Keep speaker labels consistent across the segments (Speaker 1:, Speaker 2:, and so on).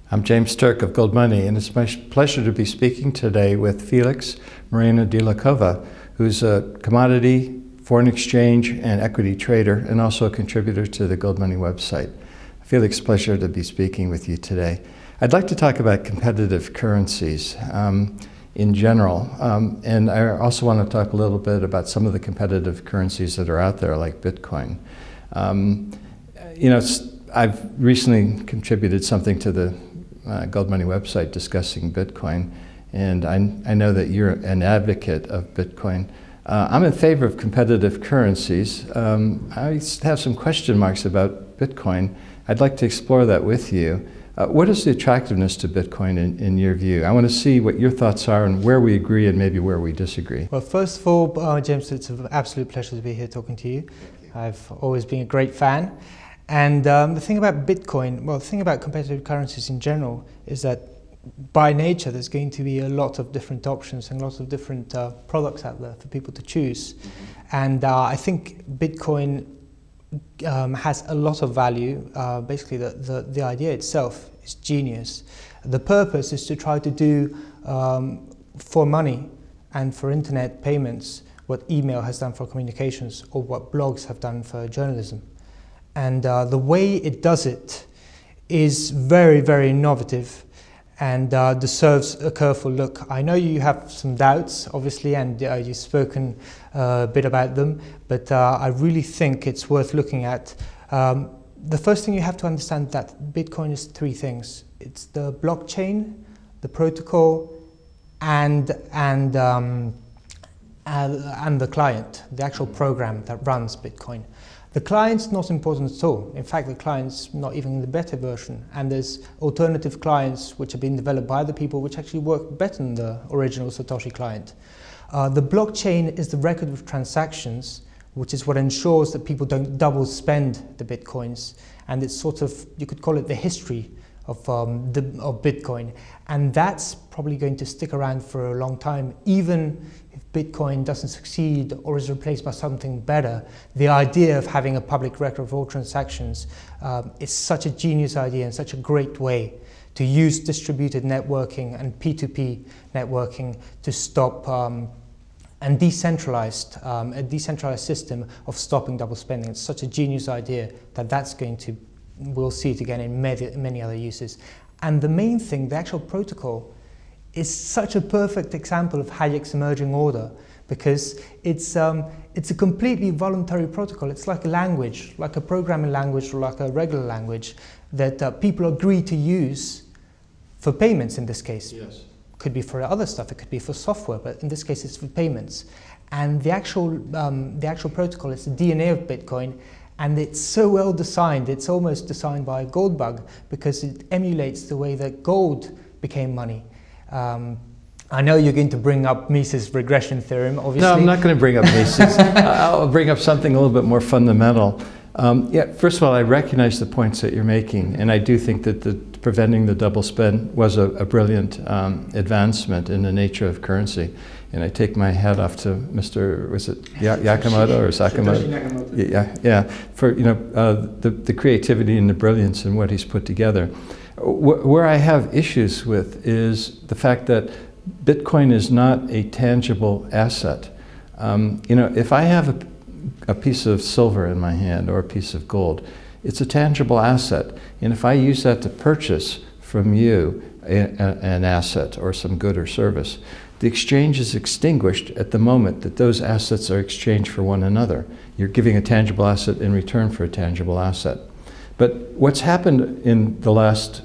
Speaker 1: I'm James Turk of Gold Money, and it's my pleasure to be speaking today with Félix de la Cova, who's a commodity, foreign exchange, and equity trader, and also a contributor to the Gold Money website. Félix, pleasure to be speaking with you today. I'd like to talk about competitive currencies in general, and I also want to talk a little bit about some of the competitive currencies that are out there, like Bitcoin. I've recently contributed something to the Gold Money website discussing Bitcoin, and I know that you're an advocate of Bitcoin. I'm in favor of competitive currencies. I have some question marks about Bitcoin. I'd like to explore that with you. What is the attractiveness to Bitcoin in your view? I want to see what your thoughts are and where we agree and maybe where we disagree.
Speaker 2: Well, first of all, James, it's an absolute pleasure to be here talking to you. I've always been a great fan. And the thing about Bitcoin, well, the thing about competitive currencies in general is that by nature there's going to be a lot of different options and lots of different products out there for people to choose. And I think Bitcoin has a lot of value. Basically, the idea itself is genius. The purpose is to try to do for money and for internet payments what email has done for communications or what blogs have done for journalism. And the way it does it is very, very innovative and deserves a careful look. I know you have some doubts, obviously, and you've spoken a bit about them, but I really think it's worth looking at. The first thing you have to understand that Bitcoin is three things. It's the blockchain, the protocol, and the client, the actual program that runs Bitcoin. The client's not important at all. In fact, the client's not even the better version. And there's alternative clients which have been developed by other people which actually work better than the original Satoshi client. The blockchain is the record of transactions, which is what ensures that people don't double spend the Bitcoins. And it's sort of, you could call it the history of Bitcoin. And that's probably going to stick around for a long time, even if Bitcoin doesn't succeed or is replaced by something better. The idea of having a public record of all transactions is such a genius idea and such a great way to use distributed networking and P2P networking to stop a decentralized system of stopping double spending. It's such a genius idea that that's going to, we'll see it again in many other uses. And the main thing, the actual protocol, is such a perfect example of Hayek's emerging order, because it's a completely voluntary protocol. It's like a language, like a programming language or like a regular language that people agree to use for payments in this case.
Speaker 1: Yes.
Speaker 2: Could be for other stuff, it could be for software, but in this case it's for payments. And the actual protocol is the DNA of Bitcoin, and it's so well designed, it's almost designed by a gold bug, because it emulates the way that gold became money. I know you're going to bring up Mises' regression theorem, obviously.
Speaker 1: No, I'm not going to bring up Mises. I'll bring up something a little bit more fundamental. First of all, I recognize the points that you're making, and I do think that preventing the double spend was a brilliant advancement in the nature of currency. And I take my hat off to Mr. was it Yakamoto or Sakamoto? Yeah, for the creativity and the brilliance in what he's put together. Where I have issues with is the fact that Bitcoin is not a tangible asset. If I have a piece of silver in my hand or a piece of gold, it's a tangible asset. And if I use that to purchase from you an asset or some good or service, the exchange is extinguished at the moment that those assets are exchanged for one another. You're giving a tangible asset in return for a tangible asset. But what's happened in the last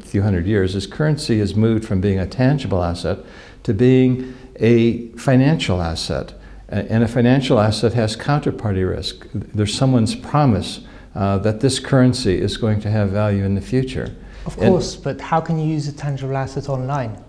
Speaker 1: few hundred years is currency has moved from being a tangible asset to being a financial asset. And a financial asset has counterparty risk. There's someone's promise that this currency is going to have value in the future.
Speaker 2: Of course, but how can you use a tangible asset online?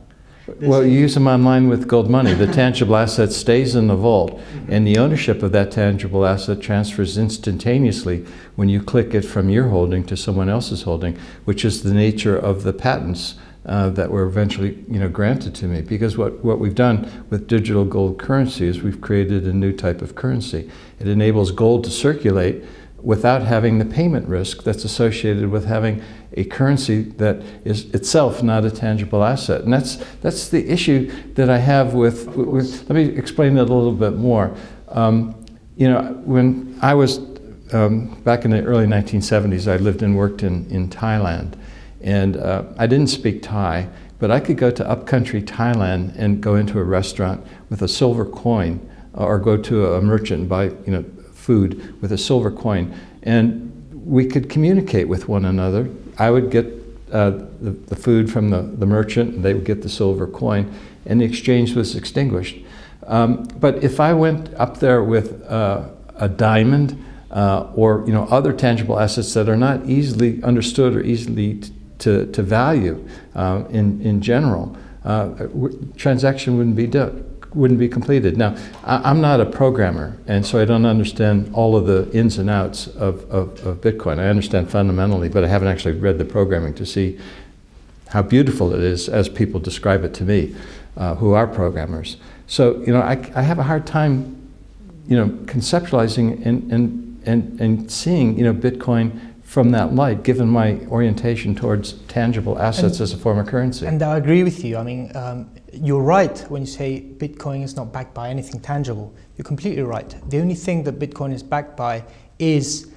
Speaker 1: Well, you use them online with gold money. The tangible asset stays in the vault, and the ownership of that tangible asset transfers instantaneously when you click it from your holding to someone else's holding, which is the nature of the patents that were eventually granted to me. Because what we've done with digital gold currency is we've created a new type of currency. It enables gold to circulate without having the payment risk that's associated with having a currency that is itself not a tangible asset. And that's the issue that I have with let me explain that a little bit more. You know, when I was back in the early 1970s, I lived and worked in Thailand, and I didn't speak Thai, but I could go to upcountry Thailand and go into a restaurant with a silver coin, or go to a merchant and buy, you know, food with a silver coin, and we could communicate with one another. I would get the food from the merchant, and they would get the silver coin, and the exchange was extinguished. But if I went up there with a diamond or, you know, other tangible assets that are not easily understood or easily to value in general, transaction wouldn't be completed. Now, I'm not a programmer, and so I don't understand all of the ins and outs of Bitcoin. I understand fundamentally, but I haven't actually read the programming to see how beautiful it is as people describe it to me, who are programmers. So, you know, I have a hard time, you know, conceptualizing and seeing, you know, Bitcoin from that light, given my orientation towards tangible assets as a form of currency.
Speaker 2: And I agree with you. I mean, you're right when you say Bitcoin is not backed by anything tangible. You're completely right. The only thing that Bitcoin is backed by is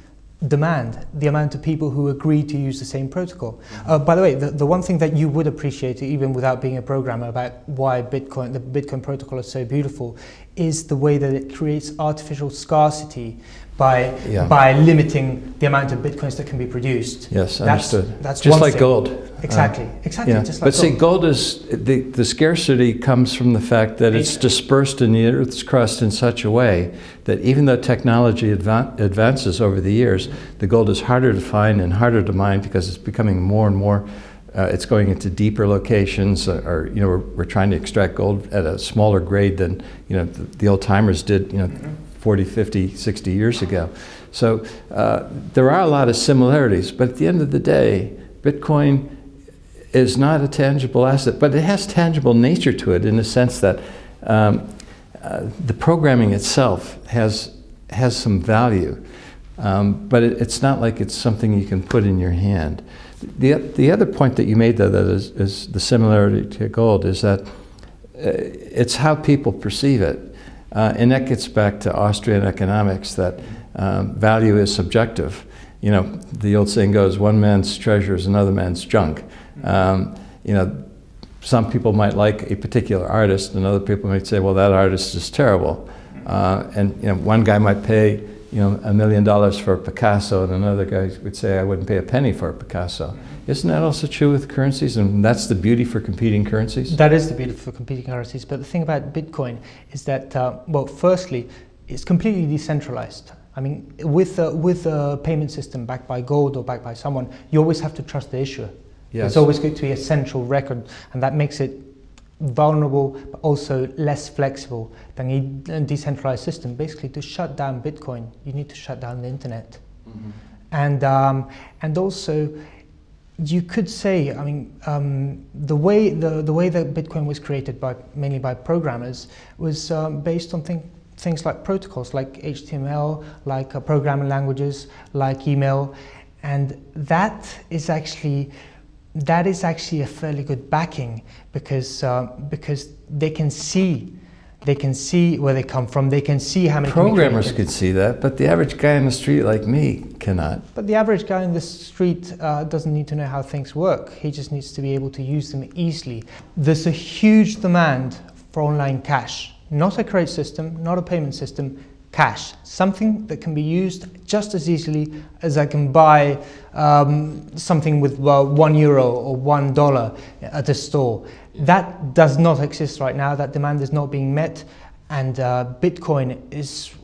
Speaker 2: demand, the amount of people who agree to use the same protocol. By the way, the one thing that you would appreciate, even without being a programmer, about why the Bitcoin protocol is so beautiful, is the way that it creates artificial scarcity by limiting the amount of Bitcoins that can be produced.
Speaker 1: Yes, understood.
Speaker 2: That's
Speaker 1: just
Speaker 2: one
Speaker 1: like
Speaker 2: thing.
Speaker 1: gold.
Speaker 2: Exactly, exactly.
Speaker 1: Yeah.
Speaker 2: Just like
Speaker 1: but see, gold is, the scarcity comes from the fact that it's dispersed in the Earth's crust in such a way that even though technology advances over the years, the gold is harder to find and harder to mine because it's becoming more and more, it's going into deeper locations, or, you know, we're trying to extract gold at a smaller grade than, you know, the old timers did, you know, 40, 50, 60 years ago. So there are a lot of similarities, but at the end of the day, Bitcoin is not a tangible asset, but it has tangible nature to it in the sense that the programming itself has some value, but it's not like it's something you can put in your hand. The other point that you made, though, that is the similarity to gold, is that it's how people perceive it. And that gets back to Austrian economics, that value is subjective. You know, the old saying goes, one man's treasure is another man's junk. You know, some people might like a particular artist, and other people might say, well, that artist is terrible. And, you know, one guy might pay, you know, $1 million for a Picasso, and another guy would say, I wouldn't pay a penny for a Picasso. Isn't that also true with currencies? And that's the beauty for competing currencies?
Speaker 2: That is the beauty for competing currencies. But the thing about Bitcoin is that, well, firstly, it's completely decentralized. I mean, with a payment system backed by gold or backed by someone, you always have to trust the issuer. Yes. It's always going to be a central record, and that makes it vulnerable, but also less flexible than a decentralized system. Basically, to shut down Bitcoin, you need to shut down the internet. And also, you could say, I mean, the way that Bitcoin was created mainly by programmers was based on things like protocols, like HTML, like programming languages, like email, and that is actually a fairly good backing because they can see where they come from. They can see how many
Speaker 1: programmers could see that, but the average guy in the street like me cannot.
Speaker 2: But the average guy in the street doesn't need to know how things work. He just needs to be able to use them easily. There's a huge demand for online cash, not a credit system, not a payment system. Cash, something that can be used just as easily as I can buy something with €1 or $1 at a store. That does not exist right now. That demand is not being met, and Bitcoin is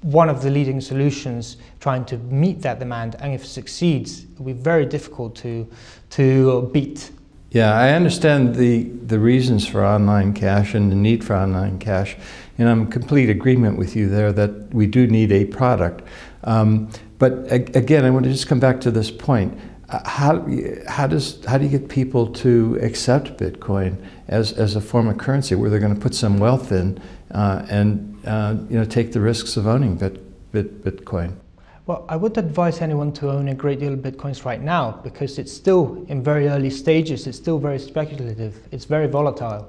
Speaker 2: one of the leading solutions trying to meet that demand. And if it succeeds, it will be very difficult to beat.
Speaker 1: Yeah, I understand the reasons for online cash and the need for online cash, and I'm in complete agreement with you there that we do need a product. But again, I want to just come back to this point. How do you get people to accept Bitcoin as a form of currency where they're going to put some wealth in and you know, take the risks of owning Bitcoin?
Speaker 2: Well, I would advise anyone to own a great deal of Bitcoins right now because it's still in very early stages. It's still very speculative. It's very volatile.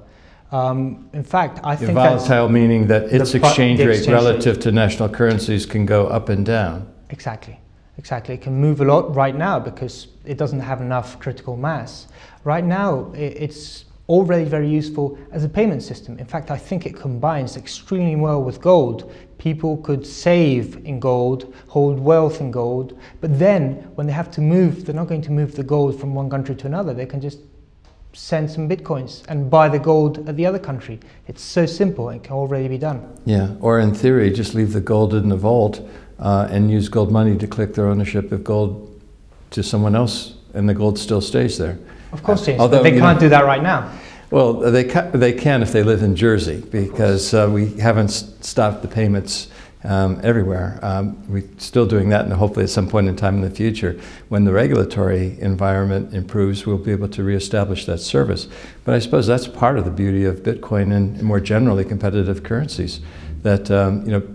Speaker 2: In fact, I think
Speaker 1: volatile meaning that its exchange rate relative to national currencies can go up and down.
Speaker 2: Exactly. Exactly. It can move a lot right now because it doesn't have enough critical mass. Right now, it's already very useful as a payment system. In fact, I think it combines extremely well with gold. People could save in gold, hold wealth in gold, but then when they have to move, they're not going to move the gold from one country to another. They can just send some Bitcoins and buy the gold at the other country. It's so simple, it can already be done.
Speaker 1: Yeah, or in theory, just leave the gold in the vault and use gold money to click their ownership of gold to someone else, and the gold still stays there.
Speaker 2: Of course, James, but they can't do that right now.
Speaker 1: Well, they can if they live in Jersey, because we haven't stopped the payments everywhere. We're still doing that, and hopefully at some point in time in the future, when the regulatory environment improves, we'll be able to reestablish that service. But I suppose that's part of the beauty of Bitcoin and more generally competitive currencies, that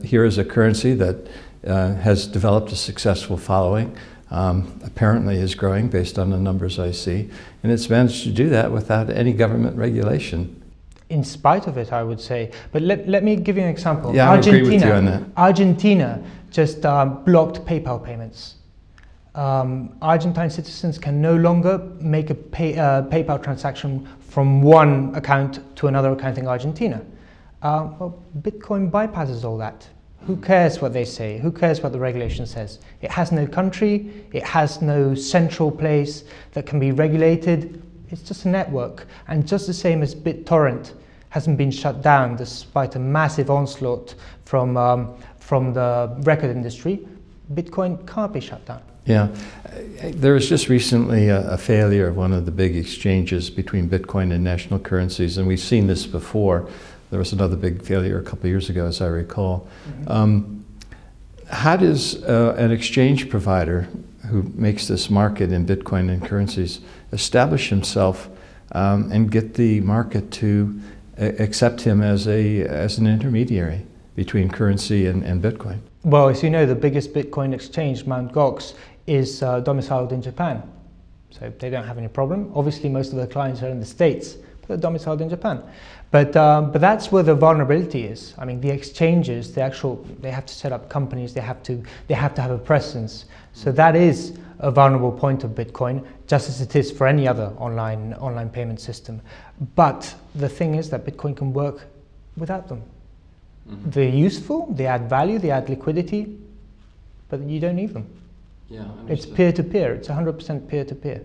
Speaker 1: here is a currency that has developed a successful following. Apparently is growing based on the numbers I see, and it's managed to do that without any government regulation.
Speaker 2: In spite of it, I would say. But let me give you an example.
Speaker 1: Yeah, I agree with you on that.
Speaker 2: Argentina just blocked PayPal payments. Argentine citizens can no longer make a PayPal transaction from one account to another account in Argentina. Well, Bitcoin bypasses all that. Who cares what they say? Who cares what the regulation says? It has no country, it has no central place that can be regulated. It's just a network. And just the same as BitTorrent hasn't been shut down despite a massive onslaught from the record industry, Bitcoin can't be shut down.
Speaker 1: Yeah, there was just recently a failure of one of the big exchanges between Bitcoin and national currencies, and we've seen this before. There was another big failure a couple of years ago, as I recall. Mm-hmm. How does an exchange provider who makes this market in Bitcoin and currencies establish himself and get the market to accept him as an intermediary between currency and Bitcoin?
Speaker 2: Well, as you know, the biggest Bitcoin exchange, Mt. Gox, is domiciled in Japan. So they don't have any problem. Obviously, most of their clients are in the States, but they're domiciled in Japan. But that's where the vulnerability is. I mean, the exchanges, they have to set up companies, they have to have a presence. So that is a vulnerable point of Bitcoin, just as it is for any other online payment system. But the thing is that Bitcoin can work without them. Mm-hmm. They're useful, they add value, they add liquidity, but you don't need them.
Speaker 1: Yeah,
Speaker 2: it's peer-to-peer, it's 100% peer-to-peer.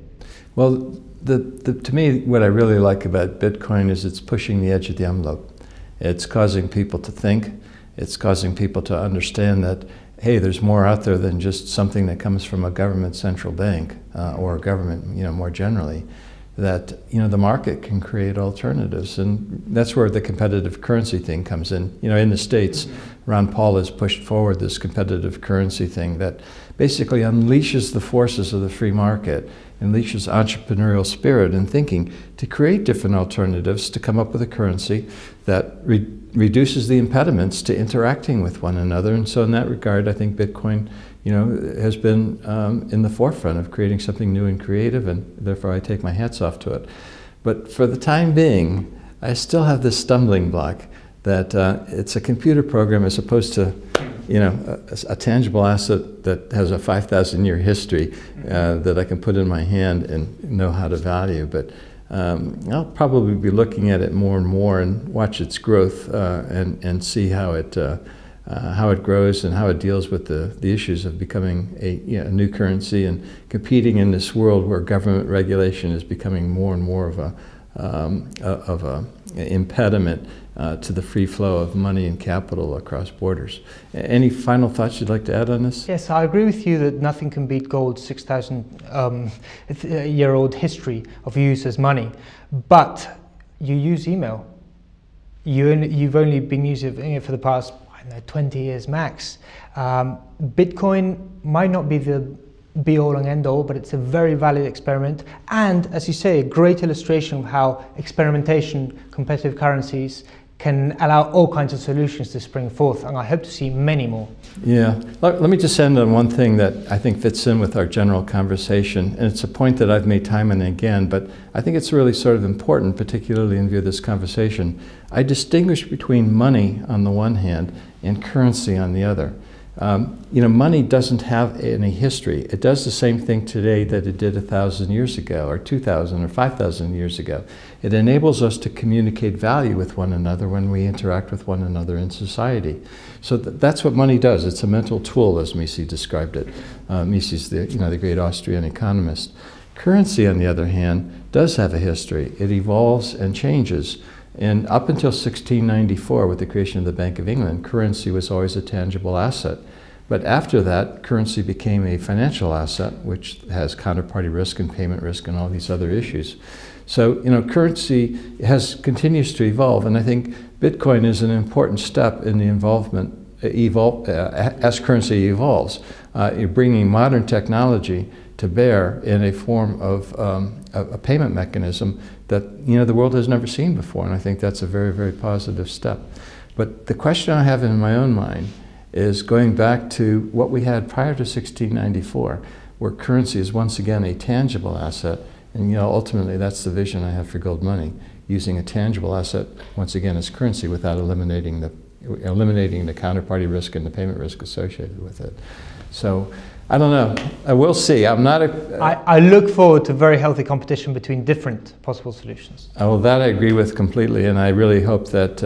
Speaker 1: Well, to me, what I really like about Bitcoin is it's pushing the edge of the envelope. It's causing people to think, it's causing people to understand that, hey, there's more out there than just something that comes from a government central bank or a government, more generally, that, the market can create alternatives. And that's where the competitive currency thing comes in. In the States, Ron Paul has pushed forward this competitive currency thing that basically unleashes the forces of the free market, unleashes entrepreneurial spirit and thinking to create different alternatives, to come up with a currency that reduces the impediments to interacting with one another. And so in that regard, I think Bitcoin, has been in the forefront of creating something new and creative, and therefore I take my hats off to it. But for the time being, I still have this stumbling block that it's a computer program as opposed to a tangible asset that has a 5,000-year history that I can put in my hand and know how to value. But I'll probably be looking at it more and more and watch its growth and see how it grows and how it deals with the issues of becoming a new currency and competing in this world where government regulation is becoming more and more of a impediment to the free flow of money and capital across borders. Any final thoughts you'd like to add on this?
Speaker 2: Yes, I agree with you that nothing can beat gold's 6,000-year-old history of use as money. But you use email. You've only been using it for the past 20 years max. Bitcoin might not be the be-all and end-all, but it's a very valid experiment. And, as you say, a great illustration of how experimentation, competitive currencies, can allow all kinds of solutions to spring forth, and I hope to see many more.
Speaker 1: Yeah, let me just end on one thing that I think fits in with our general conversation, and it's a point that I've made time and again, but I think it's really sort of important, particularly in view of this conversation. I distinguish between money on the one hand and currency on the other. Money doesn't have any history. It does the same thing today that it did 1,000 years ago, or 2,000 or 5,000 years ago. It enables us to communicate value with one another when we interact with one another in society. So that's what money does. It's a mental tool, as Mises described it. Mises, the great Austrian economist. Currency, on the other hand, does have a history. It evolves and changes. And up until 1694, with the creation of the Bank of England, currency was always a tangible asset. But after that, currency became a financial asset, which has counterparty risk and payment risk and all these other issues. So, currency continues to evolve, and I think Bitcoin is an important step in the involvement as currency evolves. You're bringing modern technology to bear in a form of a payment mechanism that the world has never seen before, and I think that's a very, very positive step. But the question I have in my own mind is going back to what we had prior to 1694, where currency is once again a tangible asset, and ultimately that's the vision I have for gold money, using a tangible asset once again as currency without eliminating the counterparty risk and the payment risk associated with it. So I don't know. We'll see.
Speaker 2: I look forward to very healthy competition between different possible solutions.
Speaker 1: Well, that I agree with completely, and I really hope that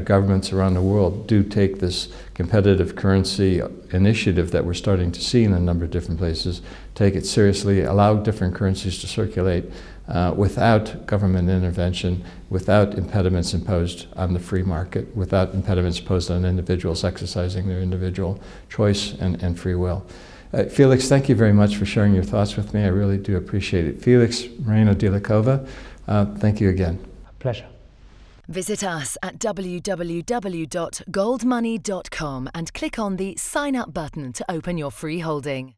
Speaker 1: governments around the world do take this competitive currency initiative that we're starting to see in a number of different places, take it seriously, allow different currencies to circulate without government intervention, without impediments imposed on the free market, without impediments imposed on individuals exercising their individual choice and free will. Felix, thank you very much for sharing your thoughts with me. I really do appreciate it. Felix Moreno de la Cova, thank you again.
Speaker 2: A pleasure.
Speaker 3: Visit us at www.goldmoney.com and click on the Sign Up button to open your free holding.